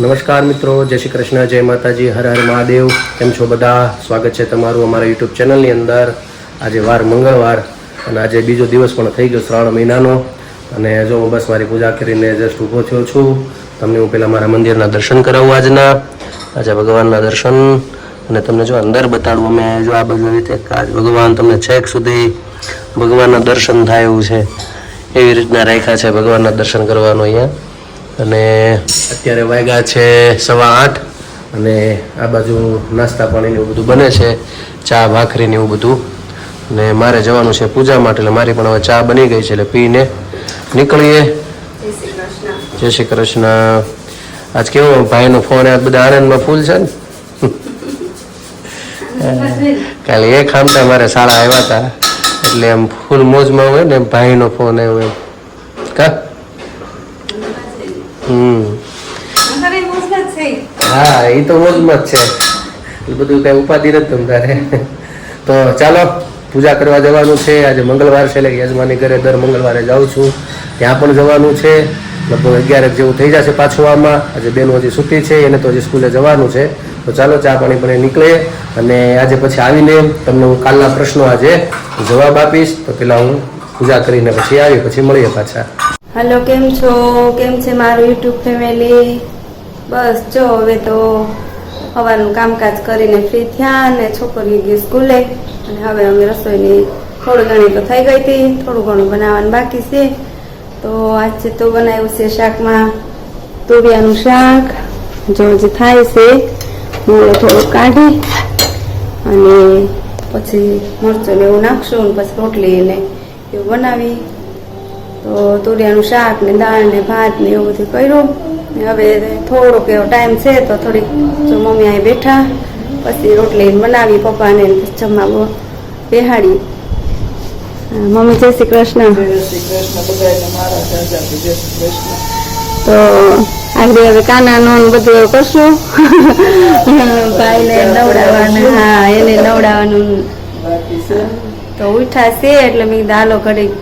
નમસ્કાર મિત્રો, જય શ્રી કૃષ્ણ, જય માતાજી, હર હર મહાદેવ. કેમ છો બધા? સ્વાગત છે તમારું અમારા યુટ્યુબ ચેનલની અંદર. આજે વાર મંગળવાર અને આજે બીજો દિવસ પણ થઈ ગયો શ્રાવણ મહિનાનો. અને જો હું બસ મારી પૂજા કરીને જસ્ટ ઊભો થયો છું. તમને હું પહેલાં મારા મંદિરના દર્શન કરાવું આજે ભગવાનના દર્શન. અને તમને જો અંદર બતાડું અમે જો આ બધી રીતે આજ ભગવાન તમને છેક સુધી ભગવાનના દર્શન થાય એવું છે. એવી રીતના રાખ્યા છે ભગવાનના દર્શન કરવાનું અહીંયા. અને અત્યારે વાગ્યા છે 8:15 અને આ બાજુ નાસ્તા પાણીને એવું બધું બને છે, ચા ભાખરીને એવું બધું. અને મારે જવાનું છે પૂજા માટે, એટલે મારી પણ હવે ચા બની ગઈ છે, એટલે પીને નીકળીએ. જય શ્રી કૃષ્ણ. આજ કેવો ભાઈનો ફોન આ બધા આનંદમાં ફૂલ છે ને. કાલે એક ખામતા મારે શાળા આવ્યા હતા, એટલે એમ ફૂલ મોજમાં હોય ને ભાઈનો ફોન આવ્યો એમ કા. હા, એ તો મોજમાં જ છે, એ બધું કઈ ઉપાધિ નથી તમારે. તો ચાલો પૂજા કરવા જવાનું છે. આજે મંગળવાર છે, એટલે યજમાની ઘરે દર મંગળવારે જાઉં છું, ત્યાં પણ જવાનું છે. લગભગ 11 જેવું થઈ જશે પાછું આમાં. આજે બેન હજી સૂતી છે, એને તો હજી સ્કૂલે જવાનું છે. તો ચાલો ચા પાણી પણ નીકળે. અને આજે પછી આવીને તમને હું કાલના પ્રશ્નો આજે જવાબ આપીશ. તો પેલા હું પૂજા કરીને પછી આવી, પછી મળીએ પાછા. હેલો, કેમ છો? કેમ છે મારું યુટ્યુબ ફેમિલી? બસ જો હવે તો સવારનું કામકાજ કરીને ફ્રી થયા અને છોકરીઓ ગઈ સ્કૂલે. અને હવે અમે રસોઈની થોડી ઘણી તો થઈ ગઈ હતી, થોડું ઘણું બનાવવાનું બાકી છે. તો આજે તો બનાવ્યું છે શાકમાં તુરિયાનું શાક. જો જે થાય છે મૂળો થોડુંક કાઢી અને પછી મરચું ને એવું નાખશું અને પછી રોટલી ને એવું બનાવી. તો તુરિયાનું શાક ને દાળ ને ભાત ને એવું બધું કર્યું. હવે થોડોક એવો ટાઈમ છે તો થોડીક જો મમ્મી અહીં બેઠા, પછી રોટલી બનાવી પપ્પાને જમવા બેહાડી. મમ્મી જય શ્રી કૃષ્ણ. તો આગળ હવે કાનાનો બધું એવું કરશું. ભાઈને નવડાવવાનું, હા એને નવડાવવાનું. તો ઉઠા છે એટલે મેં કીધું હાલો ઘડીક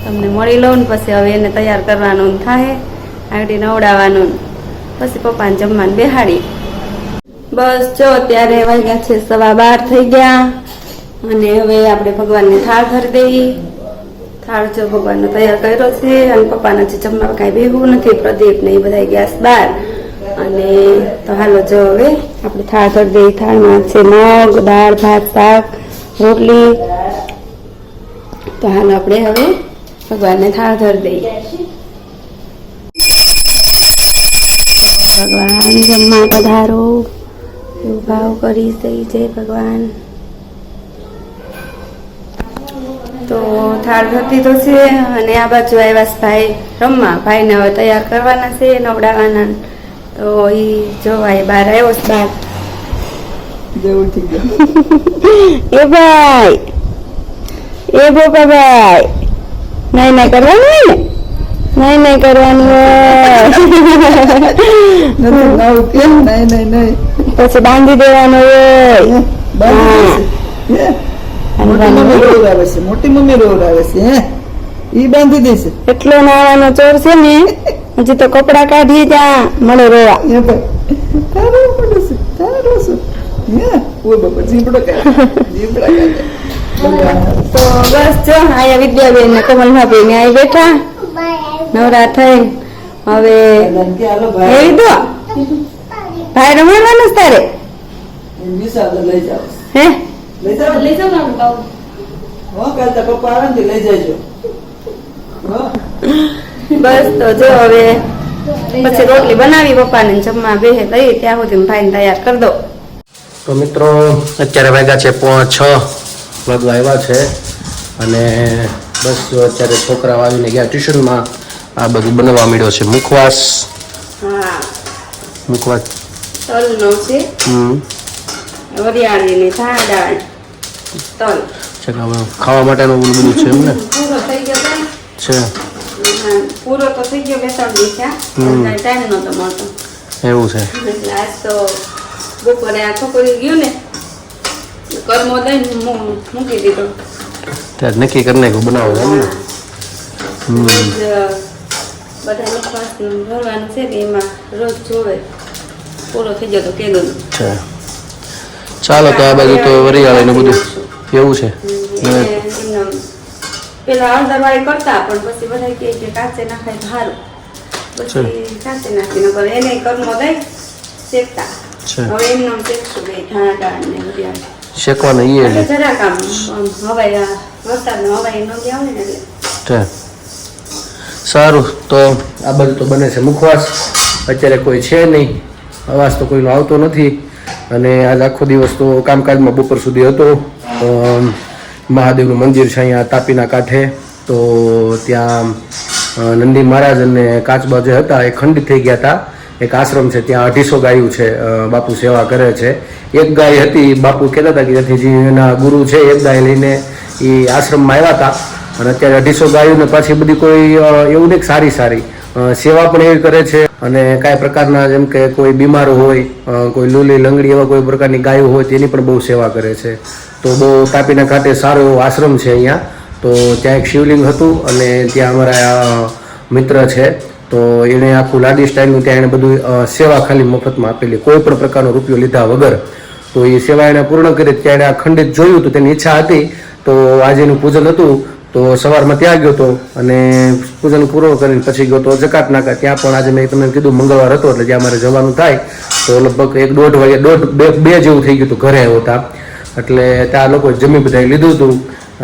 તમને મળી લઉં ને પછી હવે એને તૈયાર કરવાનું થાય, આગળ નવડાવવાનું, પછી પપ્પાને જમવાનું બેહાડી. બસ જો અત્યારે વાગ્યા છે 12:15 થઈ ગયા. અને હવે આપણે ભગવાનને થાળ ધરી દઈએ. થાળ જો ભગવાનનો તૈયાર કર્યો છે. અને પપ્પાને જે જમવા કાંઈ બેહવું નથી, પ્રદીપ ને એ બધા ગેસ બહાર. અને તો હાલો જો હવે આપણે થાળ ધરી દઈએ. થાળમાં છે મગ, દાળ, ભાત, શાક, રોટલી. તો હાલો આપણે હવે ભગવાનને થાળ ધરી દઈએ. ભગવાન જમવા પધારો એવું ભાવ કરી દઈ. જય ભગવાન. તો થાળ ધરતી તો છે. અને આ બાજુ આવ્યા ભાઈ રમવા. ભાઈને હવે તૈયાર કરવાના છે, નવડાવવાના. તો એ જોવાય બહાર આવ્યો છે. બહાર એ ભાઈ, એ બોપા ભાઈ, નહીં નહીં કરવાનું હોય ને, નહીં નહીં કરવાનું હોય, પછી બાંધી દેવાનું હોય. મોટી મમ્મી રોવડાવે છે, ઈ બાંધી દેશે. એટલો નાવાનો ચોર છે ને, હજી તો કપડા કાઢી ત્યાં મળે રોવા. તો બસ જો અહીંયા વિદ્યાબેન ને કમલભાભી ને અહીં બેઠા નવરા થઈ. હવે દો ભાઈ રમવાનું તારે હે લઈ જાવ. બસ તો જો હવે પછી રોટલી બનાવી પપ્પાને જમવા બેહે દઈ. ત્યાં સુધી ભાઈને તૈયાર કરી દો. તો મિત્રો અત્યારે વાગ્યા છે 5:06 વાગવા આવ્યા છે. અને બસ જો અત્યારે છોકરાઓ આવીને ગયા ટ્યુશનમાં. આ બધું બનાવવા માંડ્યો છે મુખવાસ. હા, મુખવાસ તલનો છે. વરિયાળીની દાળ તલ છે. ખાવા માટેનું બધું છે એમ ને? પૂરો થઈ ગયો છે. પૂરો તો થઈ ગયો. 2-3 દિવસ ટાઈમ નતો મળતો એવું છે. એટલે આજ તો બપોરે આ છોકરી ગયું ને કર્મો દઈને મૂકી દીધો. ત્યારે નક્કી કરી નાખ્યું બનાવો એમ ને? બધા નિશ્વાસનું ભરવાનું છે ને એમાં રોજ જોવે પૂરો થઈ ગયો તો કેદો છે. ચાલો તો આ બાજુ તો વરિયાળી ને બધું એવું છે. પેલા હળદરવાળી કરતા પણ પછી બધા કહે કે કાચે નાખાય તો સારું, પછી કાચે નાખી નકર એને કર્મો દઈ શેકતા. હવે એમનો શેકશું બે ઠાણા ટાણા ને બધી શેકવાનું ઈ એટલે જરાક આમ હવાઈ વરસાદનો હવાઈ ન આવે ને એટલે સારું. તો આ બધું તો બને છે મુખવાસ. અત્યારે કોઈ છે નહીં, અવાજ તો કોઈનો આવતો નથી. અને આજ આખો દિવસ તો કામકાજમાં બપોર સુધી હતો. મહાદેવનું મંદિર છે અહીંયા તાપીના કાંઠે, તો ત્યાં નંદી મહારાજ અને કાચબા જે હતા એ ખંડિત થઈ ગયા હતા. એક આશ્રમ છે ત્યાં 250 ગાયું છે, બાપુ સેવા કરે છે. એક ગાય હતી, બાપુ કહેતા હતા કે ત્યાંથી જે એના ગુરુ છે એક ગાય લઈને એ આશ્રમમાં આવ્યા હતા. અને અત્યારે 250 ગાયોને પાછી બધી કોઈ એવું નહીં સારી સારી સેવા પણ એવી કરે છે. અને કાંઈ પ્રકારના જેમ કે કોઈ બીમાર હોય, કોઈ લૂલી લંગડી એવા કોઈ પ્રકારની ગાયો હોય તેની પણ બહુ સેવા કરે છે. તો બહુ તાપીના કાંઠે સારો એવો આશ્રમ છે અહીંયા. તો ત્યાં એક શિવલિંગ હતું અને ત્યાં અમારા મિત્ર છે, તો એણે આખું લાદી સ્ટાઇલનું ત્યાં એણે બધું સેવા ખાલી મફતમાં આપેલી, કોઈ પણ પ્રકારનો રૂપિયો લીધા વગર. તો એ સેવા એણે પૂર્ણ કરી. ત્યાં એણે આ ખંડિત જોયું તો તેની ઈચ્છા હતી, તો આજે એનું પૂજન હતું. તો સવારમાં ત્યાં ગયો હતો અને પૂજન પૂરું કરીને પછી ગયો તો જકાત નાકા. ત્યાં પણ આજે મેં તમને કીધું મંગળવાર હતો એટલે જ્યાં મારે જવાનું થાય તો લગભગ 1-1.5 વાગે 2 જેવું થઈ ગયું હતું ઘરે આવતા. એટલે ત્યાં લોકો જમી બધાએ લીધું હતું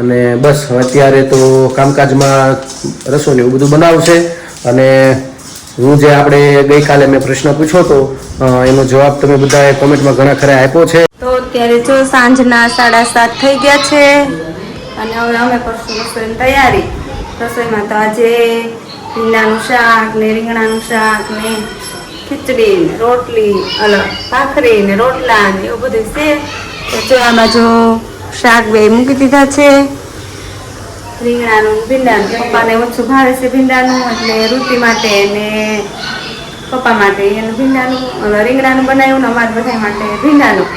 અને બસ અત્યારે તો કામકાજમાં રસોઈ એવું બધું બનાવશે. અને હું જે આપણે ગઈકાલે મેં પ્રશ્ન પૂછ્યો હતો એનો જવાબ તમે બધાએ કોમેન્ટમાં ઘણા ખરા આપ્યો છે. તો અત્યારે જો સાંજના 7:30 થઈ ગયા છે અને હવે અમે કરશું રસોઈની તૈયારી. રસોઈમાં તો આજે ભીંડાનું શાક ને રીંગણાનું શાક ને ખીચડી ને રોટલી ભાખરી ને રોટલા ને એવું બધું છે. તો જો આમાં જો શાક બે મૂકી દીધા છે, રીંગણાનું ભીંડાનું. પપ્પાને ઓછું ભાવે છે ભીંડાનું એટલે રોટી માટે ને પપ્પા માટે એનું ભીંડાનું રીંગણાનું બનાવ્યું ને અમારા બધા માટે ભીંડાનું.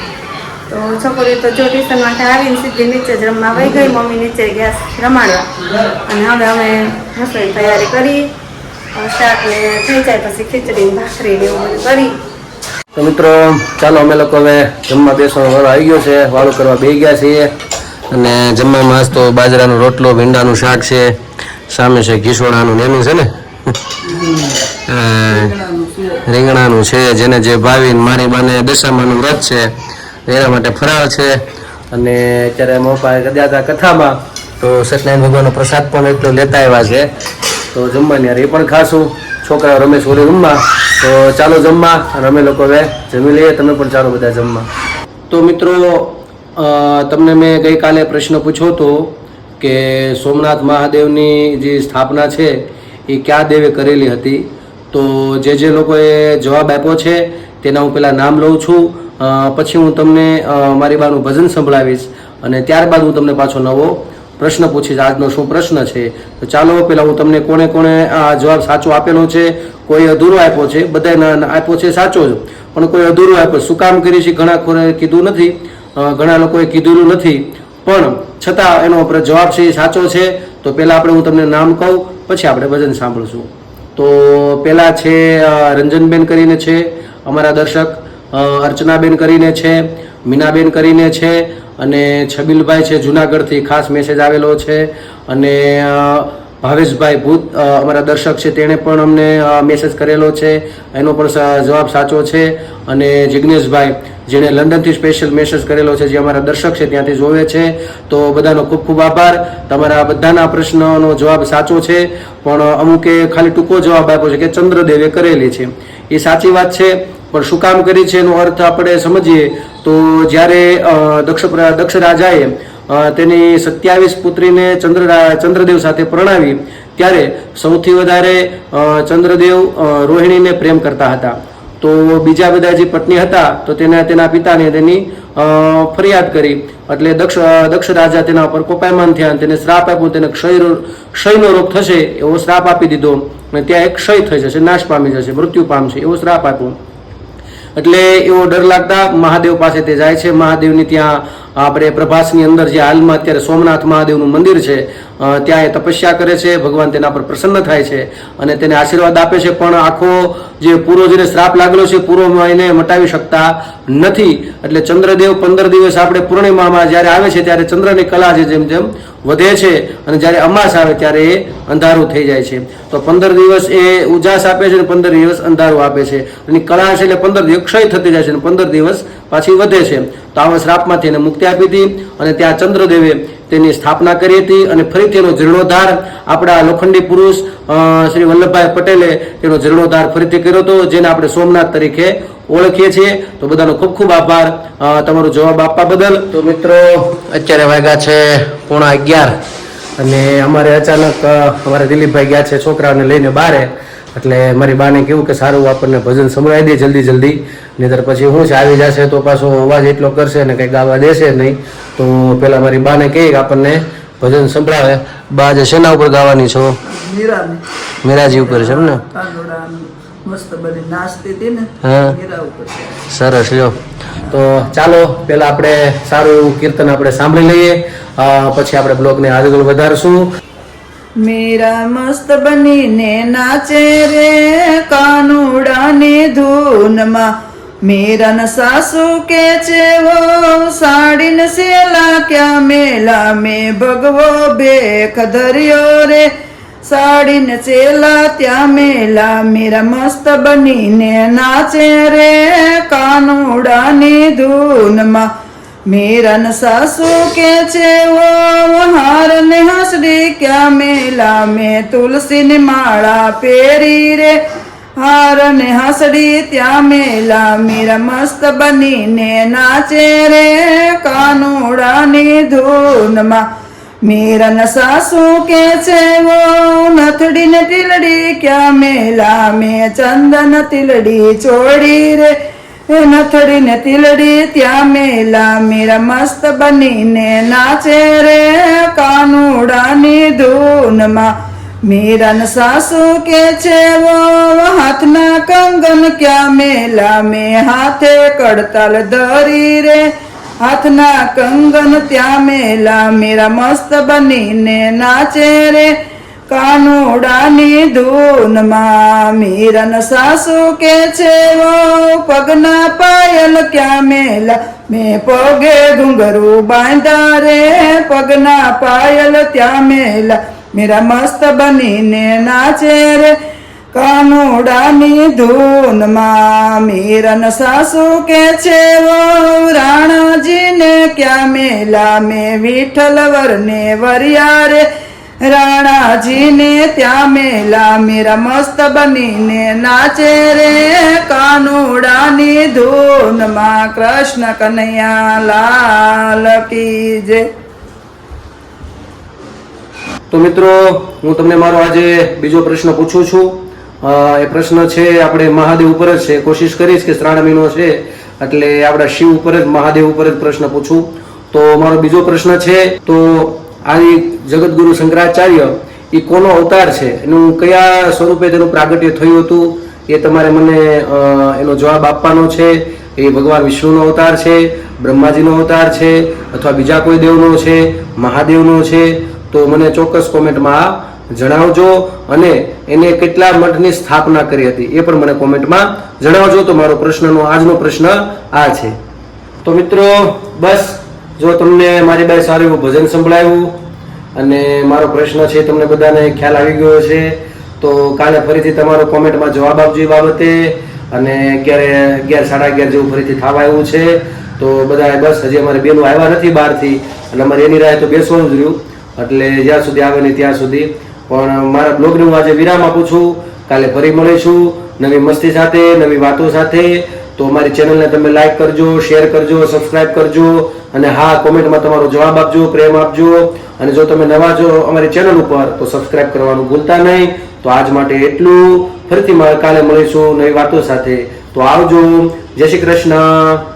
તો છોકરી તો જો ટ્યુશનમાંથી આવીને સીધી નીચે જ રમવા વહી ગઈ, મમ્મી નીચે ગેસ રમાડવા. અને હવે અમે રસોઈની તૈયારી કરી, શાક ને થઈ જાય પછી ખીચડી ભાખરી ને એવું બધું કરી. તો મિત્રો ચાલો અમે લોકો હવે જમવા બેસવાનો વારો આવી ગયો છે, વાળું કરવા બેસી ગયા છીએ. અને જમવામાં આજ તો બાજરાનો રોટલો, ભીંડાનું શાક છે, સામે છે ઘીસોડાનું એનું છે ને રીંગણાનું છે, જેને જે ભાવી. મારી બાને દશામાનું વ્રત છે એના માટે ફરાળ છે. અને અત્યારે મોપા ગયા હતા કથામાં, તો સત્યનારાયણ ભગવાનનો પ્રસાદ પણ એટલો લેતા આવ્યા છે. તો જમવાની યાર એ પણ ખાશું. છોકરાઓ રમેશ ઓરી રૂમમાં, તો ચાલો જમવા. અને અમે લોકો હવે જમી લઈએ, તમે પણ ચાલો બધા જમવા. તો મિત્રો તમને મેં ગઈકાલે પ્રશ્ન પૂછ્યો હતો કે સોમનાથ મહાદેવની જે સ્થાપના છે એ કયા દેવે કરેલી હતી. તો જે લોકોએ જવાબ આપ્યો છે તેના હું પહેલાં નામ લઉં છું, પછી હું તમને મારી બાનું ભજન સંભળાવીશ અને ત્યારબાદ હું તમને પાછો નવો પ્રશ્ન પૂછીશ. આજનો શું પ્રશ્ન છે તો ચાલો પહેલાં હું તમને કોણે કોણે આ જવાબ સાચો આપેલો છે, કોઈ અધૂરો આપ્યો છે, બધાને આપ્યો છે સાચો જ, પણ કોઈ અધૂરો આપ્યો. શું કામ કરી છે ઘણા ખોરે કીધું નથી, ઘણા લોકોએ કીધેલું નથી, પણ છતાં એનો જવાબ છે એ સાચો છે. તો પહેલાં આપણે હું તમને નામ કહું, પછી આપણે ભજન સાંભળશું. તો પહેલાં છે રંજનબેન કરીને છે અમારા દર્શક, અર્ચનાબેન કરીને છે, મીનાબેન કરીને છે, અને છબીલભાઈ છે જુનાગઢથી ખાસ મેસેજ આવેલો છે. અને ભાવેશભાઈ ભૂત અમારા દર્શક છે તેણે પણ અમને મેસેજ કરેલો છે, એનો પણ જવાબ સાચો છે. અને જિગ્નેશભાઈ જેણે લંડનથી સ્પેશિયલ મેસેજ કરેલો છે, જે અમારા દર્શક છે ત્યાંથી જોવે છે. તો બધાનો ખૂબ ખૂબ આભાર. તમારા બધાના પ્રશ્નનો જવાબ સાચો છે, પણ અમુકે ખાલી ટૂંકો જવાબ આપ્યો છે કે ચંદ્રદેવે કરેલી છે. એ સાચી વાત છે, પણ શું કામ કરી છે એનો અર્થ આપણે સમજીએ તો જ્યારે દક્ષ રાજાએ તેની 27 પુત્રીને ચંદ્રદેવ સાથે પરણાવી ત્યારે સૌથી વધારે ચંદ્રદેવ રોહિણીને પ્રેમ કરતા હતા. તો બીજા બધા જે પત્ની હતા તો તેના પિતાને તેની ફરિયાદ કરી, એટલે દક્ષ રાજા તેના પર કોપાયમાન થયા, તેને શ્રાપ આપ્યો, તેને ક્ષયનો રોગ થશે એવો શ્રાપ આપી દીધો. અને ત્યાં એક ક્ષય થઈ જશે, નાશ પામી જશે, મૃત્યુ પામશે એવો શ્રાપ આપ્યો. એટલે એવો ડર લાગતા મહાદેવ પાસે તે જાય છે. મહાદેવની ત્યાં આપણે પ્રભાસની અંદર જે હાલમાં અત્યારે સોમનાથ મહાદેવનું મંદિર છે ત્યાં એ તપસ્યા કરે છે, ભગવાન તેના પર પ્રસન્ન થાય છે અને તેને આશીર્વાદ આપે છે. પણ આખો જે પૂર્વજને શ્રાપ લાગેલો છે પૂર્વમાં એને મટાવી શકતા નથી. એટલે ચંદ્રદેવ 15 દિવસ આપણે પૂર્ણિમામાં જ્યારે આવે છે ત્યારે ચંદ્રની કલા છે જેમ જેમ વધે છે અને જ્યારે અમાસ આવે ત્યારે એ અંધારું થઈ જાય છે. તો 15 દિવસ એ ઉજાસ આપે છે અને 15 દિવસ અંધારું આપે છે. એની કળા છે એટલે 15 દિવસ ક્ષય થતી જાય છે અને 15 દિવસ પાછી વધે છે. તો આવા શ્રાપમાંથી એને મુક્તિ આપી હતી અને ત્યાં ચંદ્રદેવે તેની સ્થાપના કરી હતી અને ફરી તેનો જીર્ણોદ્ધાર આપણા લોખંડી પુરુષ શ્રી વલ્લભભાઈ પટેલે તેનો જીર્ણોદ્ધાર ફરીથી કર્યો હતો, જેને આપણે સોમનાથ તરીકે ઓળખીએ છીએ. તો બધાનો ખૂબ ખૂબ આભાર તમારો જવાબ આપવા બદલ. તો મિત્રો અત્યારે વાગ્યા છે 11:15 અને અમારે અચાનક અમારા દિલીપભાઈ ગયા છે છોકરાઓને લઈને બહારે. એટલે મારી બાને કેવું કે સારું આપણને ભજન સંભળાવી દે જલ્દી જલ્દી, નહીંતર પછી શું છે આવી જશે તો પાછો અવાજ એટલો કરશે ને કંઈ ગાવા દેશે નહીં. તો પેલા મારી બાને કહે કે આપણને ભજન સંભળાવે. બા આજે શેના ઉપર ગાવાની છો? મીરાજી ઉપર છે એમ ને? મસ્ત બધી નાચતી હતી ને, હા મીરા ઉપર છે. સરસ લ્યો. તો ચાલો પેલા આપણે સારું એવું કીર્તન આપણે સાંભળી લઈએ, પછી આપણે બ્લોગને આગળ વધારશું. મીરા મસ્ત બનીને નાચે રે કાનુડાની ધૂનમાં. મીરાના સાસુ કે છે વો સાડીને સેલા ક્યાં મેલા મેં ભગવો ભેખ ધર્યો રે. સાડીને ચેલા ત્યાં મેલા. મીરા મસ્ત બનીને નાચે રે કાનુડાની ધૂનમાં. મીરાના સાસુ કે છે વો હાર ને હસડી ક્યાં મેલા મેં તુલસીની માળા પહેરી રે. હાર ને હસડી ત્યાં મેલા. મીરા મસ્ત બનીને નાચે રે કાનુડાની ધૂનમાં. મીરાના સાસુ કે છે વો નથડી ને ટીલડી ક્યાં મેલા મેં ચંદન તીલડી ચોડી રે. નથડી ને તીલડી ત્યાં મેલા. મીરા મસ્ત બનીને નાચે રે કાનુડાની ધૂનમાં. મીરાના સાસુ કે છે વો હાથના કંગન ક્યાં મેલા મેં હાથે કડતાલ ધરી રે. હાથના કંગન ત્યાં મેલા. મીરા મસ્ત બનીને નાચે રે કાનુડાની ધૂનમાં. મીરાના સાસુ કે છે વો પગના પાયલ ક્યાં મેલા મેં પગે ઘુંઘરું બાંધા રે. પગના પાયલ ત્યાં મેલા. મીરા મસ્ત બનીને નાચે રે કાનુડાની ધૂનમાં. મીરાના સાસુ કે છે વો રાણાજીને ક્યાં મેલા મેં વિઠ્ઠલ વરને વર્યા રે. રાણાજીને ત્યાં મેલા. મીરા મસ્ત બનીને નાચે રે કાનુડાની ધૂનમાં. કૃષ્ણ કનૈયા લાલ કી જય. તો મિત્રો હું તમને મારો આજે બીજો પ્રશ્ન પૂછું છું. એ પ્રશ્ન છે આપણે મહાદેવ ઉપર જ છે. કોશિશ કરીશ કે શ્રાવણ મહિનો છે એટલે આપણા શિવ ઉપર જ મહાદેવ ઉપર જ પ્રશ્ન પૂછું. તો મારો બીજો પ્રશ્ન છે, તો આ જગતગુરુ શંકરાચાર્ય એ કોનો અવતાર છે, એનું કયા સ્વરૂપે તેનું પ્રાગટ્ય થયું હતું એ તમારે મને એનો જવાબ આપવાનો છે. એ ભગવાન વિષ્ણુનો અવતાર છે, બ્રહ્માજીનો અવતાર છે, અથવા બીજા કોઈ દેવનો છે, મહાદેવનો છે? તો મને ચોક્કસ કોમેન્ટમાં જણાવજો. અને એને કેટલા મઠની સ્થાપના કરી હતી એ પણ મને કોમેન્ટમાં જણાવજો. તો મારો પ્રશ્નનો આજનો પ્રશ્ન આ છે. તો મિત્રો બસ જો તમને મારી બાઈ સારું એવું ભજન સંભળાવ્યું અને મારો પ્રશ્ન છે તમને બધાને ખ્યાલ આવી ગયો છે, તો કાલે ફરીથી તમારો કોમેન્ટમાં જવાબ આપજો એ બાબતે. અને 11, 11:30 જેવું ફરીથી થવા આવ્યું છે. તો બધા બસ હજી અમારે બેનું આવ્યા નથી બહારથી એટલે અમારે એની રાહ તો બેસવાનું જ રહ્યું. એટલે જ્યાં સુધી આવે ને ત્યાં સુધી. પણ મારા બ્લોગને હું આજે વિરામ આપું છું. કાલે ફરી મળીશું નવી મસ્તી સાથે, નવી વાતો સાથે. તો અમારી ચેનલને તમે લાઈક કરજો, શેર કરજો, સબસ્ક્રાઇબ કરજો અને હા કોમેન્ટમાં તમારો જવાબ આપજો, પ્રેમ આપજો. અને જો તમે નવા છો અમારી ચેનલ ઉપર તો સબસ્ક્રાઇબ કરવાનું ભૂલતા નહીં. તો આજ માટે એટલું. ફરીથી કાલે મળીશું નવી વાતો સાથે. તો આવજો. જય શ્રી કૃષ્ણ.